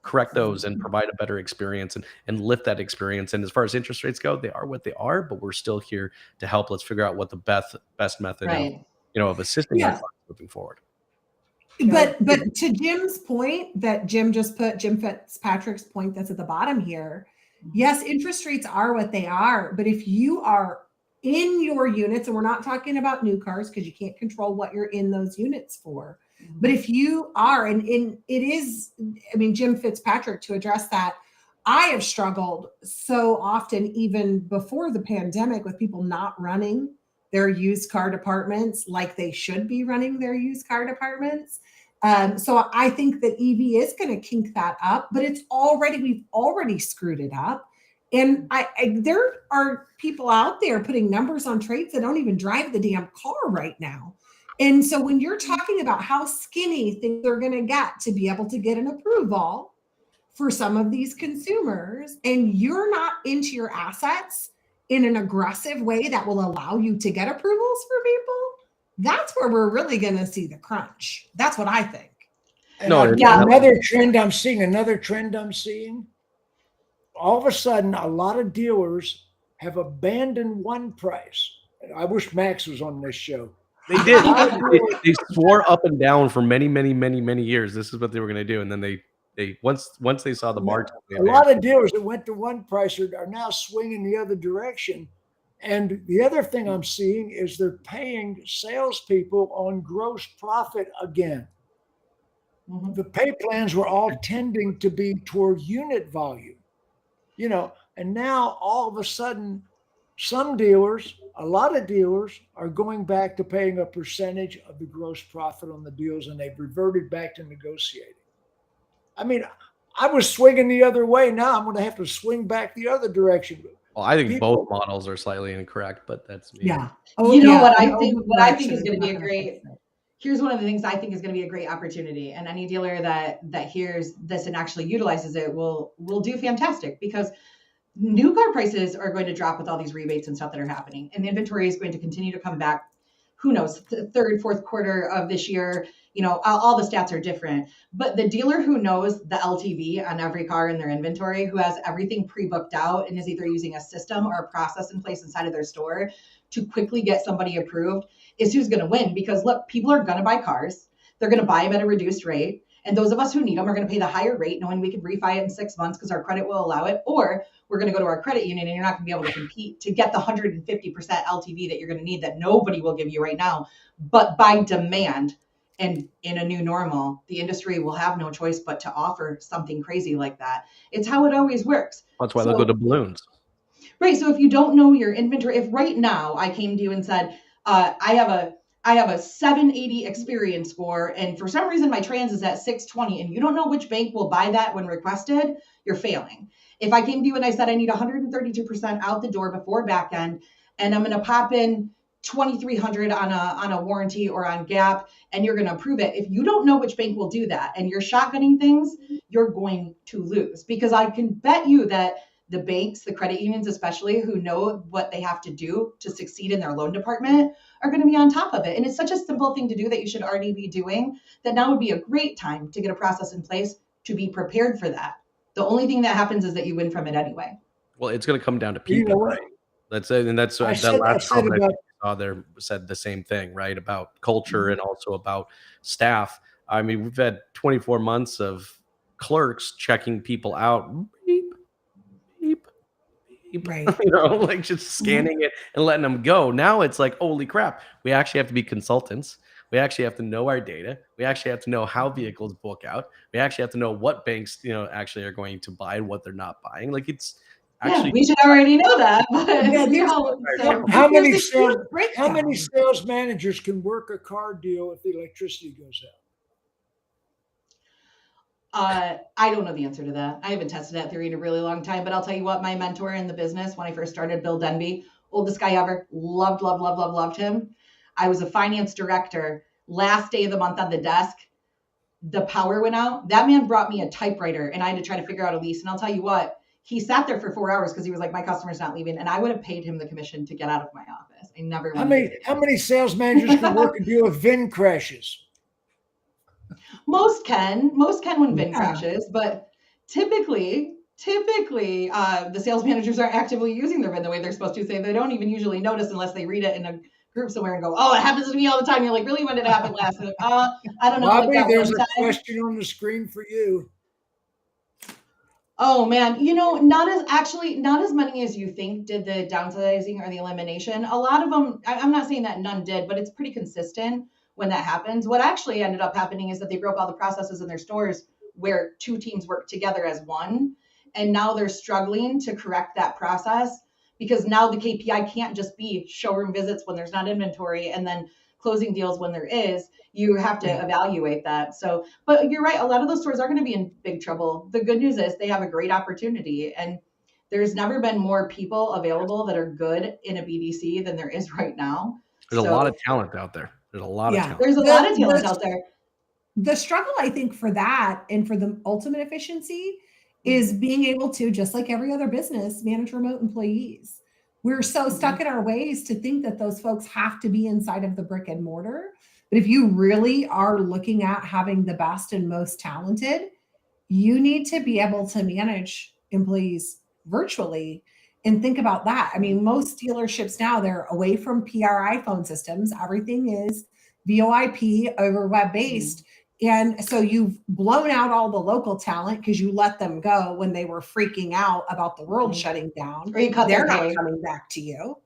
correct those and provide a better experience and lift that experience. And as far as interest rates go, they are what they are, but we're still here to help. Let's figure out what the best method of assisting our clients moving forward. But to Jim's point that Jim just put, Jim Fitzpatrick's point that's at the bottom here, yes, interest rates are what they are, but if you are in your units, and we're not talking about new cars because you can't control what you're in those units for, but if you are, and it is, Jim Fitzpatrick, to address that, I have struggled so often, even before the pandemic, with people not running their used car departments like they should be running their used car departments. So I think that EV is going to kink that up, but we've already screwed it up. And there are people out there putting numbers on trades that don't even drive the damn car right now. And so when you're talking about how skinny things are going to get to be able to get an approval for some of these consumers, and you're not into your assets in an aggressive way that will allow you to get approvals for people, that's where we're really going to see the crunch. That's what I think. And another trend I'm seeing, all of a sudden, a lot of dealers have abandoned one price. I wish Max was on this show. They did. They swore up and down for many, many, many, many years. This is what they were going to do, and then they once they saw the margin. A lot of dealers that went to one price are now swinging the other direction. And the other thing I'm seeing is they're paying salespeople on gross profit again. The pay plans were all tending to be toward unit volume, and now all of a sudden, a lot of dealers are going back to paying a percentage of the gross profit on the deals, and they've reverted back to negotiating. I was swinging the other way. Now I'm going to have to swing back the other direction. Well, I think both models are slightly incorrect, but that's me. Yeah. What I think is going to be a great. Here's one of the things I think is going to be a great opportunity, and any dealer that hears this and actually utilizes it will do fantastic, because new car prices are going to drop with all these rebates and stuff that are happening, and inventory is going to continue to come back. Who knows, third, fourth quarter of this year, all the stats are different, but the dealer who knows the LTV on every car in their inventory, who has everything pre-booked out and is either using a system or a process in place inside of their store to quickly get somebody approved, is who's going to win. Because look, people are going to buy cars. They're going to buy them at a reduced rate. And those of us who need them are going to pay the higher rate, knowing we can refi it in 6 months because our credit will allow it. Or we're going to go to our credit union, and you're not going to be able to compete to get the 150% LTV that you're going to need, that nobody will give you right now. But by demand, and in a new normal, the industry will have no choice but to offer something crazy like that. It's how it always works. That's why they'll go to balloons. Right. So if you don't know your inventory, if right now I came to you and said, I have a 780 experience score, and for some reason my trans is at 620, and you don't know which bank will buy that when requested, you're failing. If I came to you and I said I need 132% out the door before back end, and I'm going to pop in 2,300 on a warranty or on gap, and you're going to approve it, if you don't know which bank will do that and you're shotgunning things, you're going to lose. Because I can bet you that the banks, the credit unions especially, who know what they have to do to succeed in their loan department, are going to be on top of it. And it's such a simple thing to do that you should already be doing, that now would be a great time to get a process in place to be prepared for that. The only thing that happens is that you win from it anyway. Well, it's going to come down to people, right? That's it. And that's that last comment I saw there said the same thing, right? About culture and also about staff. I mean, we've had 24 months of clerks checking people out. Beep, beep, beep. Right. Like just scanning it and letting them go. Now it's like, holy crap, we actually have to be consultants. We actually have to know our data. We actually have to know how vehicles book out. We actually have to know what banks, actually are going to buy and what they're not buying. Like actually, we should already know that. But Yeah, How many there's a sales? huge How many breakdown. sales managers can work a car deal if the electricity goes out? I don't know the answer to that. I haven't tested that theory in a really long time, but I'll tell you what, my mentor in the business when I first started, Bill Denby, oldest guy ever, loved him. I was a finance director. Last day of the month on the desk, the power went out. That man brought me a typewriter and I had to try to figure out a lease. And I'll tell you what, he sat there for 4 hours because he was like, my customer's not leaving. And I would have paid him the commission to get out of my office. I never How wanted many? to do How that. many sales managers can work a deal with VIN crashes? Most can when VIN Yeah. crashes, but typically, the sales managers are actively using their VIN the way they're supposed to. Say they don't even usually notice unless they read it in a group somewhere and go, "Oh, it happens to me all the time." You're like, "Really? When did it happen last?" Like, I don't know. Bobbie, Like that there's one a time. question on the screen for you. Oh man, not as many as you think did the downsizing or the elimination. A lot of them, I'm not saying that none did, but it's pretty consistent when that happens. What actually ended up happening is that they broke all the processes in their stores where two teams work together as one. And now they're struggling to correct that process because now the KPI can't just be showroom visits when there's not inventory and then closing deals when there is. You have to evaluate that. So, but you're right. A lot of those stores are going to be in big trouble. The good news is they have a great opportunity, and there's never been more people available that are good in a BDC than there is right now. there's a lot of talent out there. There's a lot of talent. There's a lot of talent out there. The struggle, I think, for that and for the ultimate efficiency is being able to, just like every other business, manage remote employees. We're so stuck in our ways to think that those folks have to be inside of the brick and mortar. But if you really are looking at having the best and most talented, you need to be able to manage employees virtually and think about that. I mean, most dealerships now, they're away from PRI phone systems. Everything is VoIP over web-based. And so you've blown out all the local talent because you let them go when they were freaking out about the world shutting down. Or you cut They're their not pay. coming back to you.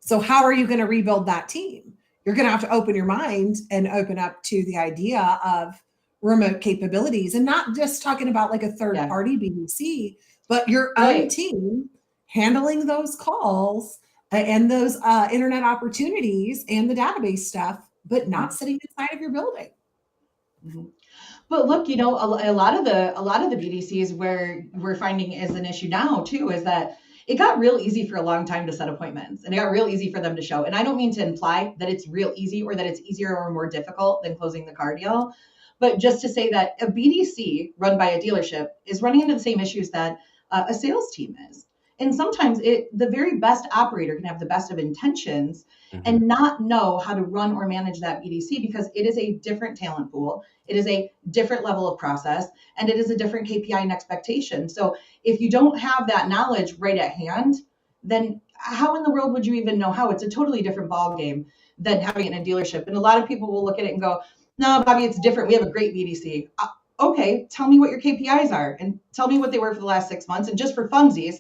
So how are you going to rebuild that team? You're going to have to open your mind and open up to the idea of remote capabilities, and not just talking about like a third party BDC, but your own team handling those calls and those internet opportunities and the database stuff, but not sitting inside of your building. But look, a lot of the BDCs where we're finding is an issue now too is that it got real easy for a long time to set appointments, and it got real easy for them to show. And I don't mean to imply that it's real easy or that it's easier or more difficult than closing the car deal, but just to say that a BDC run by a dealership is running into the same issues that a sales team is. And sometimes the very best operator can have the best of intentions and not know how to run or manage that BDC because it is a different talent pool. It is a different level of process, and it is a different KPI and expectation. So if you don't have that knowledge right at hand, then how in the world would you even know how? It's a totally different ball game than having it in a dealership. And a lot of people will look at it and go, "No, Bobbie, it's different. We have a great BDC." Okay, tell me what your KPIs are and tell me what they were for the last 6 months. And just for funsies,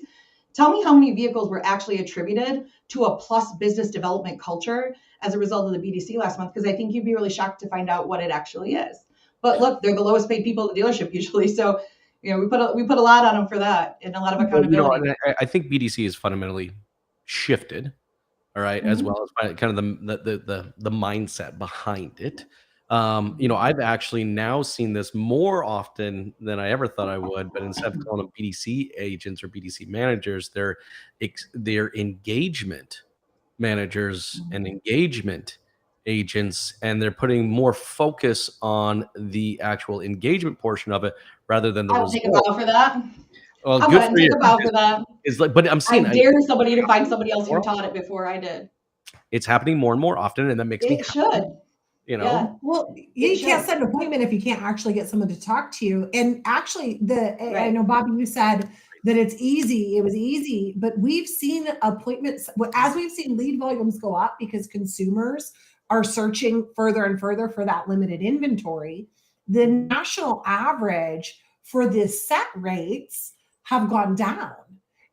tell me how many vehicles were actually attributed to a plus business development culture as a result of the BDC last month, because I think you'd be really shocked to find out what it actually is. But look, they're the lowest paid people at the dealership usually. So, we put a lot on them for that and a lot of accountability. I think BDC is fundamentally shifted, all right, as well as kind of the mindset behind it. I've actually now seen this more often than I ever thought I would, but instead of calling them BDC agents or BDC managers, they're engagement managers and engagement agents, and they're putting more focus on the actual engagement portion of it rather than the I'll take a bow for that. Well, I'll good go ahead and for take you. a bow for that. It's like, but I'm seeing I dare somebody to find somebody else who taught it before I did. It's happening more and more often, and that makes me It happy. should. Yeah. Well, you can't set an appointment if you can't actually get someone to talk to you. And actually, I know, Bobbie, you said that it's easy. It was easy, but we've seen appointments as we've seen lead volumes go up because consumers are searching further and further for that limited inventory. The national average for the set rates have gone down.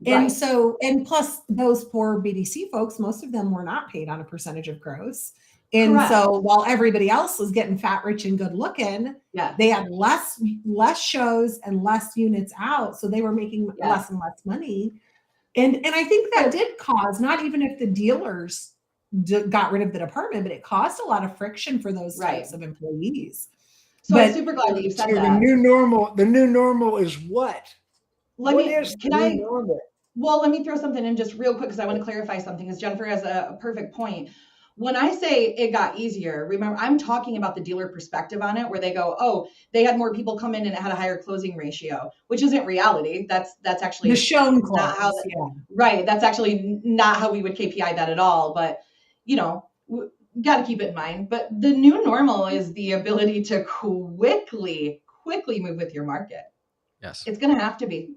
And so, and plus those poor BDC folks, most of them were not paid on a percentage of gross. And so while everybody else was getting fat, rich, and good looking, they had less shows and less units out. So they were making less and less money. And I think that did cause, not even if the dealers got rid of the department, but it caused a lot of friction for those types of employees. So I'm super glad that you said that. The new normal is what? What is the new normal? Well, let me throw something in just real quick because I want to clarify something, because Jennifer has a perfect point. When I say it got easier, remember, I'm talking about the dealer perspective on it, where they go, oh, they had more people come in and it had a higher closing ratio, which isn't reality. That's actually the shown not how right. That's actually not how we would KPI that at all. But, you know, got to keep it in mind. But the new normal is the ability to quickly move with your market. Yes. It's going to have to be.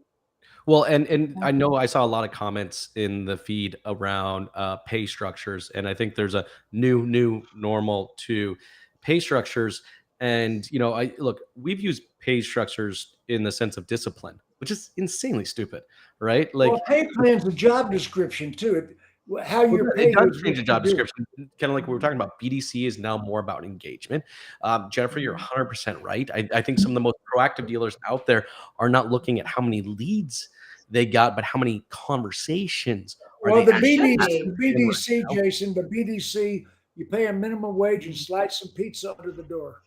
Well, and I know I saw a lot of comments in the feed around pay structures, and I think there's a new normal to pay structures. And you know, we've used pay structures in the sense of discipline, which is insanely stupid, right? Like, well, pay plan's a job description too. How you're paid. It does change the job description. Kind of like we were talking about, BDC is now more about engagement. Jennifer, you're 100% right. I think some of the most proactive dealers out there are not looking at how many leads they got, but how many conversations are well, they the BDC, Jason, the BDC, you pay a minimum wage and slide some pizza under the door.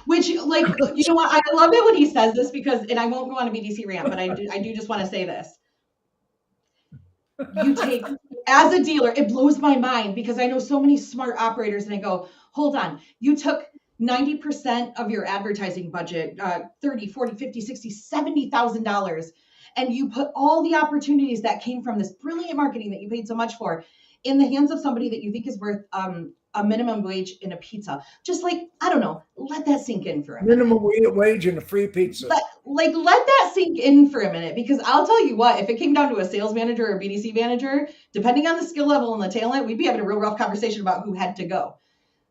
Which, like, you know what? I love it when he says this, because, and I won't go on a BDC rant, but I do just want to say this. You take, as a dealer, it blows my mind, because I know so many smart operators, and I go, hold on, you took 90% of your advertising budget, 30, 40, 50, 60, $70,000. And you put all the opportunities that came from this brilliant marketing that you paid so much for in the hands of somebody that you think is worth a minimum wage in a pizza. Just like, I don't know, let that sink in for a minute. Minimum wage and a free pizza. Let that sink in for a minute, because I'll tell you what, if it came down to a sales manager or a BDC manager, depending on the skill level and the talent, we'd be having a real rough conversation about who had to go.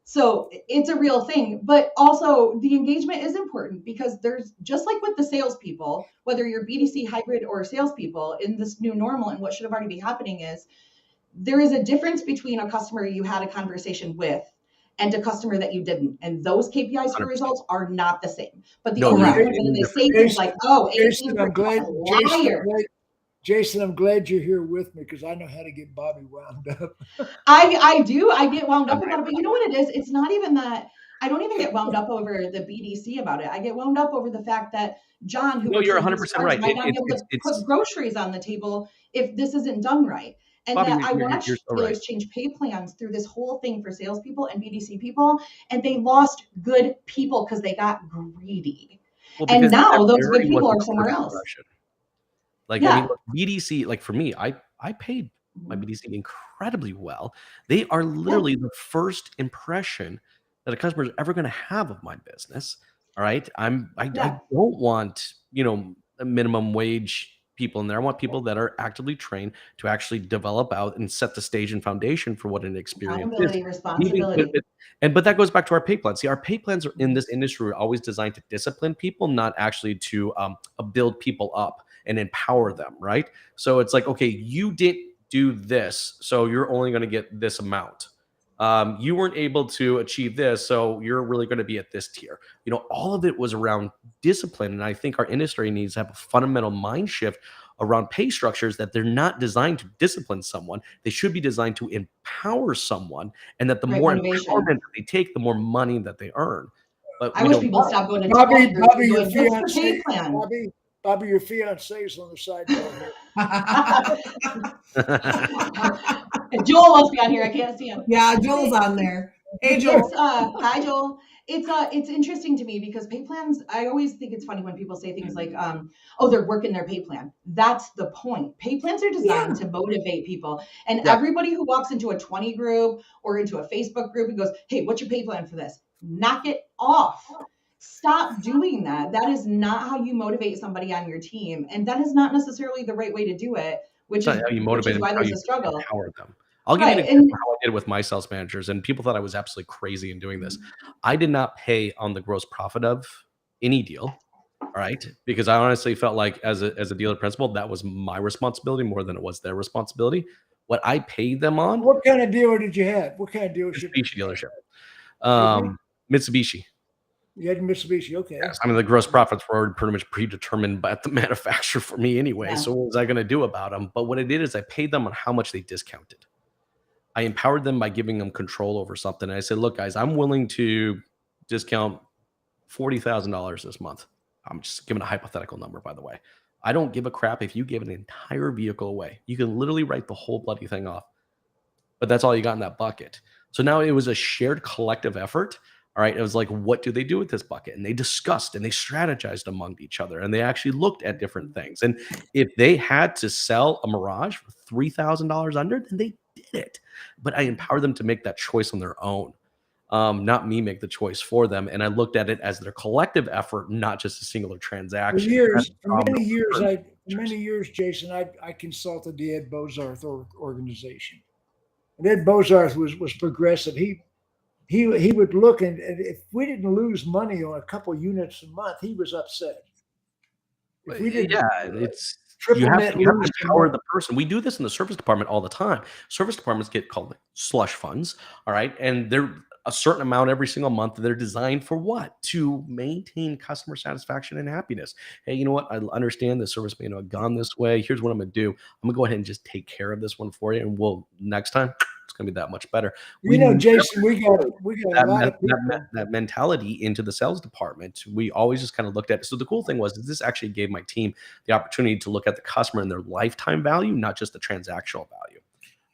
So it's a real thing, but also the engagement is important, because there's, just like with the salespeople, whether you're BDC, hybrid, or salespeople in this new normal, and what should have already been happening is, there is a difference between a customer you had a conversation with and a customer that you didn't. And those KPIs for results are not the same. But the only difference is they say things like, oh, Jason, I'm glad you're here with me, because I know how to get Bobbie wound up. I do. I get wound up about it. But you know what it is? It's not even that. I don't even get wound up over the BDC about it. I get wound up over the fact that John, who you're 100% right, might not be able to put groceries on the table if this isn't done right. And Bobbie, that I watched dealers change pay plans through this whole thing for salespeople and BDC people, and they lost good people because they got greedy. And now those good people are somewhere else. Like, I mean, BDC, like for me, I paid my BDC incredibly well. They are literally the first impression that a customer is ever going to have of my business. All right. I don't want, you know, a minimum wage people in there. I want people that are actively trained to actually develop out and set the stage and foundation for what an experience is. Responsibility. But that goes back to our pay plans. See, our pay plans are in this industry are always designed to discipline people, not actually to build people up and empower them, right? So it's like, okay, you didn't do this, so you're only going to get this amount. You weren't able to achieve this, so you're really going to be at this tier. You know, all of it was around discipline. And I think our industry needs to have a fundamental mind shift around pay structures, that they're not designed to discipline someone. They should be designed to empower someone, and that the more empowerment that they take, the more money that they earn. But I wish people stop going to Bobbie, your fiance, Bobbie, your fiance's on the side here. Joel must be on here. I can't see him. Yeah, Joel's on there. Hey, Joel. Hi, Joel. It's interesting to me, because pay plans, I always think it's funny when people say things like, oh, they're working their pay plan. That's the point. Pay plans are designed to motivate people. And everybody who walks into a 20 group or into a Facebook group and goes, hey, what's your pay plan for this? Knock it off. Stop doing that. That is not how you motivate somebody on your team. And that is not necessarily the right way to do it, which is how you motivate them, why there's a struggle. Empower them. I'll give you an example of how I did it with my sales managers, and people thought I was absolutely crazy in doing this. I did not pay on the gross profit of any deal, all right? Because I honestly felt like as a dealer principal, that was my responsibility more than it was their responsibility. What I paid them on. What kind of dealer did you have? What kind of dealership? Mitsubishi dealership. Mitsubishi. You had Mitsubishi, okay. Yes, I mean, the gross profits were already pretty much predetermined by the manufacturer for me anyway. Yeah. So what was I going to do about them? But what I did is I paid them on how much they discounted. I empowered them by giving them control over something. And I said, look, guys, I'm willing to discount $40,000 this month. I'm just giving a hypothetical number, by the way. I don't give a crap if you give an entire vehicle away. You can literally write the whole bloody thing off. But that's all you got in that bucket. So now it was a shared collective effort. All right. It was like, what do they do with this bucket? And they discussed and they strategized among each other and they actually looked at different things. And if they had to sell a Mirage for $3,000 under, then they did it. But I empowered them to make that choice on their own, not me make the choice for them. And I looked at it as their collective effort, not just a singular For transaction. years, for many years, Jason, I consulted the Ed Bozarth organization. And Ed Bozarth was progressive. He would look and if we didn't lose money on a couple units a month, he was upset. If we didn't, It's triple you have net to lose empower the person. We do this in the service department all the time. Service departments get called slush funds, all right, and they're a certain amount every single month. They're designed for what? To maintain customer satisfaction and happiness. Hey, you know what? I understand the service may not have gone this way. Here's what I'm going to do. I'm going to go ahead and just take care of this one for you, and we'll next time it's going to be that much better. Jason, we got a lot of people. That mentality into the sales department. We always just kind of looked at it. So the cool thing was this actually gave my team the opportunity to look at the customer and their lifetime value, not just the transactional value,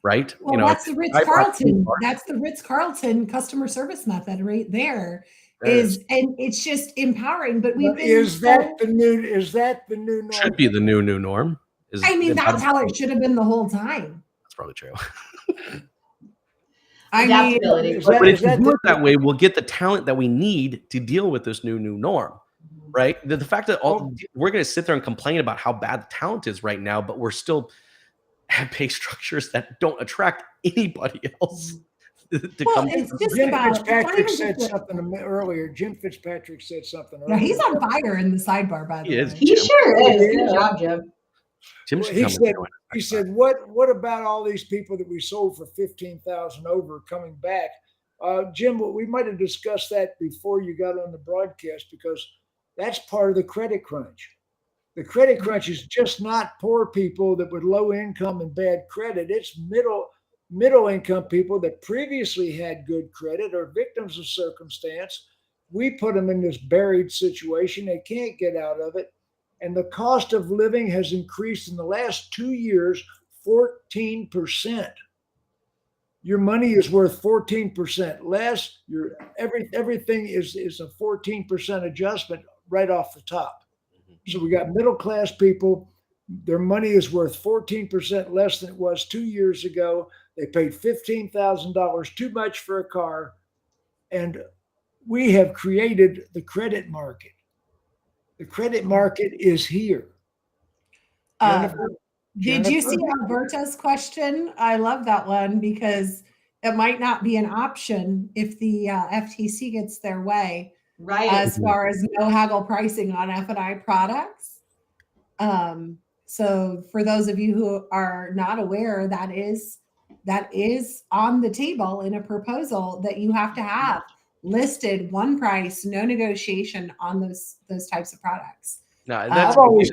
right? Well, that's the Ritz-Carlton. That's the Ritz-Carlton customer service method right there. And it's just empowering. But Is that the new norm? Should be the new norm. That's how it should have been the whole time. That's probably true. Adaptability. But if you do it that way, we'll get the talent that we need to deal with this new norm, right? The fact that we're going to sit there and complain about how bad the talent is right now, but we're still have pay structures that don't attract anybody else to come. It's just Jim Fitzpatrick said something earlier. Yeah, he's on fire in the sidebar, by the way. He sure is. Good job, Jim. He said, what about all these people that we sold for $15,000 over coming back? Jim, we might have discussed that before you got on the broadcast because that's part of the credit crunch. The credit crunch is just not poor people that with low income and bad credit. It's middle income people that previously had good credit or victims of circumstance. We put them in this buried situation. They can't get out of it. And the cost of living has increased in the last 2 years, 14%. Your money is worth 14% less. Everything is a 14% adjustment right off the top. So we got middle-class people. Their money is worth 14% less than it was 2 years ago. They paid $15,000 too much for a car. And we have created the credit market. The credit market is here. Did you see Alberta's question? I love that one because it might not be an option if the FTC gets their way. Right. As far as no haggle pricing on F&I products. So for those of you who are not aware, that is on the table in a proposal that you have to have listed one price, no negotiation on those types of products. No, I've always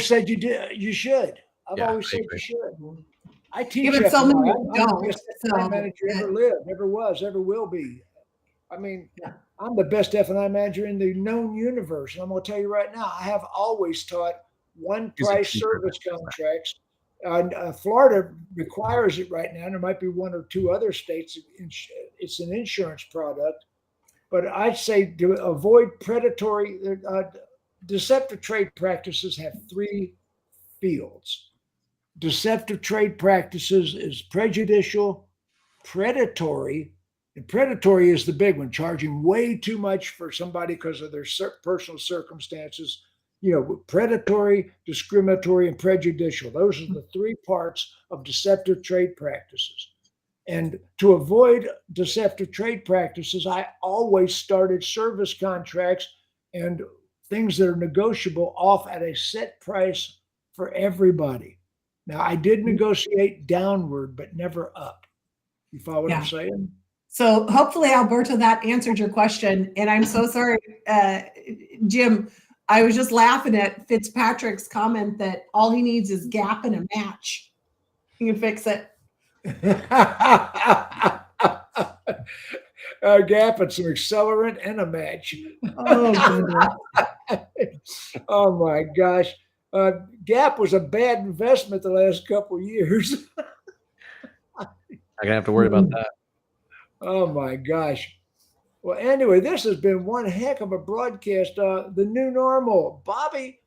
said you should. I've always said you should. I teach. But so many don't. I'm the best F&I manager ever lived, ever was, ever will be. I mean, I'm the best F&I manager in the known universe. And I'm going to tell you right now, I have always taught one price service contracts. Florida requires it right now. There might be one or two other states. It's an insurance product. But I'd say to avoid predatory, deceptive trade practices have three fields. Deceptive trade practices is prejudicial, predatory, and predatory is the big one, charging way too much for somebody because of their personal circumstances. Predatory, discriminatory, and prejudicial. Those are the three parts of deceptive trade practices. And to avoid deceptive trade practices, I always started service contracts and things that are negotiable off at a set price for everybody. Now, I did negotiate downward, but never up. You follow what I'm saying? So hopefully, Alberto, that answered your question. And I'm so sorry, Jim. I was just laughing at Fitzpatrick's comment that all he needs is gap and a match. He can fix it. A gap and some accelerant and a match. Oh, goodness. Oh my gosh. Gap was a bad investment the last couple of years. I'm gonna have to worry about that. Oh my gosh. Well, anyway, this has been one heck of a broadcast. The new normal. Bobbie,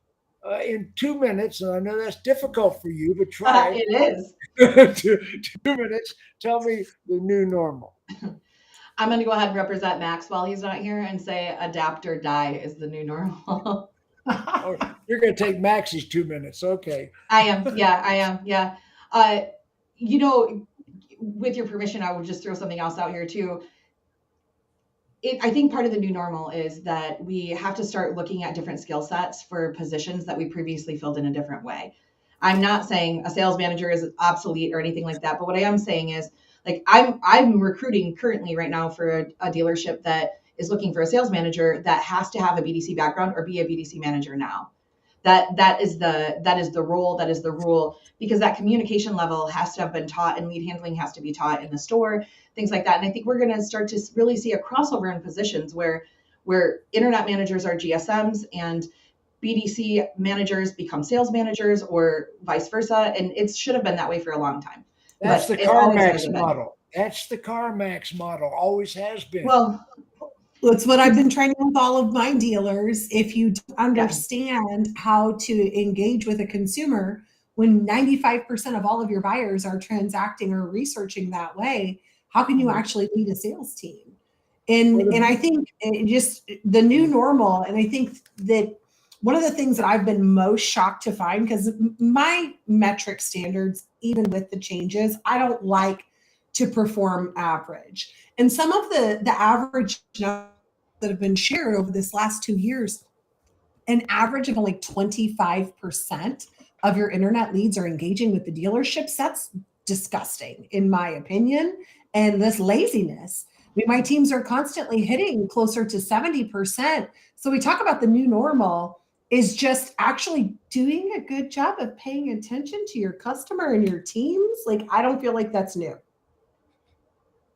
in 2 minutes, and I know that's difficult for you, but try It is. 2 minutes. Tell me the new normal. I'm going to go ahead and represent Max while he's not here and say adapt or die is the new normal. Oh, you're going to take Max's 2 minutes. Okay. I am. Yeah. With your permission, I would just throw something else out here too. I think part of the new normal is that we have to start looking at different skill sets for positions that we previously filled in a different way. I'm not saying a sales manager is obsolete or anything like that, but what I am saying is, like, I'm recruiting currently right now for a dealership that is looking for a sales manager that has to have a BDC background or be a BDC manager now. That is the role, that is the rule, because that communication level has to have been taught and lead handling has to be taught in the store, things like that. And I think we're going to start to really see a crossover in positions where internet managers are GSMs and BDC managers become sales managers or vice versa. And it should have been that way for a long time. That's But the it always CarMax hasn't been. model. That's the CarMax model. Always has been. Well, It's what I've been training with all of my dealers. If you understand how to engage with a consumer, when 95% of all of your buyers are transacting or researching that way, how can you actually lead a sales team? And I think just the new normal, and I think that one of the things that I've been most shocked to find, because my metric standards, even with the changes, I don't like to perform average. And some of the average numbers that have been shared over this last 2 years, an average of only 25% of your internet leads are engaging with the dealerships. That's disgusting, in my opinion. And this laziness. I mean, my teams are constantly hitting closer to 70%. So we talk about the new normal is just actually doing a good job of paying attention to your customer and your teams. Like, I don't feel like that's new.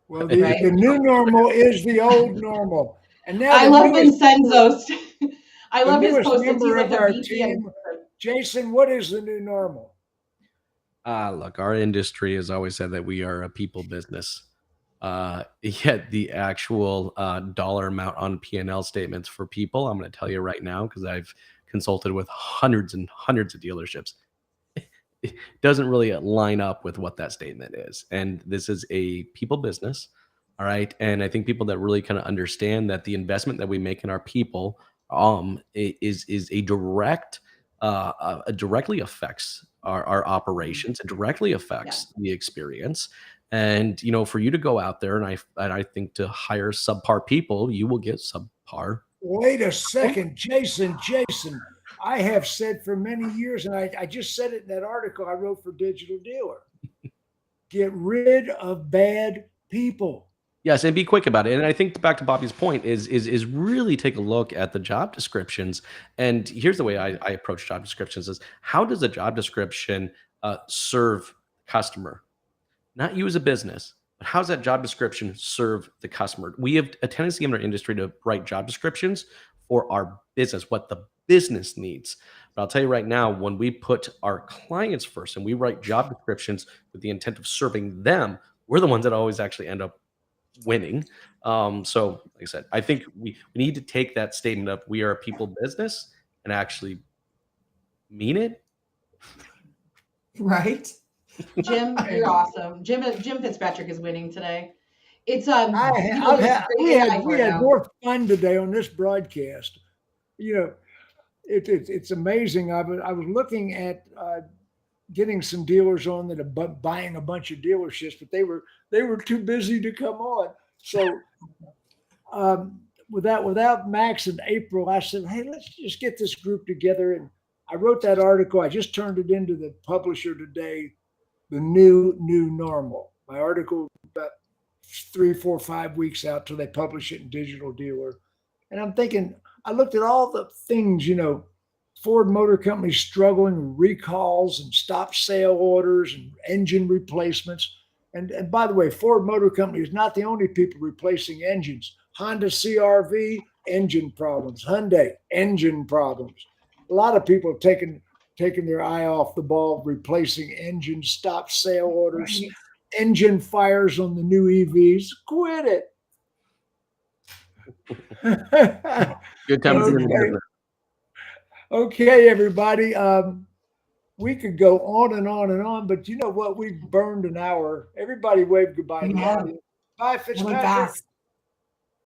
Well, the new normal is the old normal. And now I love Vincenzo's. I love his post. Member of our team, Jason, what is the new normal? Look, our industry has always said that we are a people business. Yet the actual dollar amount on P&L statements for people, I'm going to tell you right now, because I've consulted with hundreds and hundreds of dealerships, it doesn't really line up with what that statement is. And this is a people business. All right. And I think people that really kind of understand that the investment that we make in our people is a direct directly affects our operations. It directly affects the experience. And, you know, for you to go out there and I think to hire subpar people, you will get subpar. Wait a second, Jason, I have said for many years, and I just said it in that article I wrote for Digital Dealer, get rid of bad people. Yes, and be quick about it. And I think back to Bobbie's point is really take a look at the job descriptions. And here's the way I approach job descriptions is how does a job description serve customer? Not you as a business, but how's that job description serve the customer? We have a tendency in our industry to write job descriptions for our business, what the business needs. But I'll tell you right now, when we put our clients first and we write job descriptions with the intent of serving them, we're the ones that always actually end up winning. So like I said, I think we need to take that statement of we are a people business and actually mean it. Right. Jim, you're awesome. Jim Fitzpatrick is winning today. It's we had more fun today on this broadcast. You know, it's amazing. I was looking at getting some dealers on that are buying a bunch of dealerships, but they were too busy to come on. So without Max and April, I said, hey, let's just get this group together. And I wrote that article. I just turned it into the publisher today. The new normal. My article about 3, 4, 5 weeks out till they publish it in digital dealer. And I'm thinking, I looked at all the things, Ford Motor Company struggling with recalls and stop sale orders and engine replacements. And by the way, Ford Motor Company is not the only people replacing engines. Honda CRV, engine problems. Hyundai, engine problems. A lot of people have taken their eye off the ball, replacing engines, stop sale orders, Right. engine fires on the new EVs. Quit it. Good time to be in the Okay. business. Okay, everybody. We could go on and on and on, but you know what? We've burned an hour. Everybody wave goodbye to the Yeah. audience. Bye, That went Fitzpatrick. fast.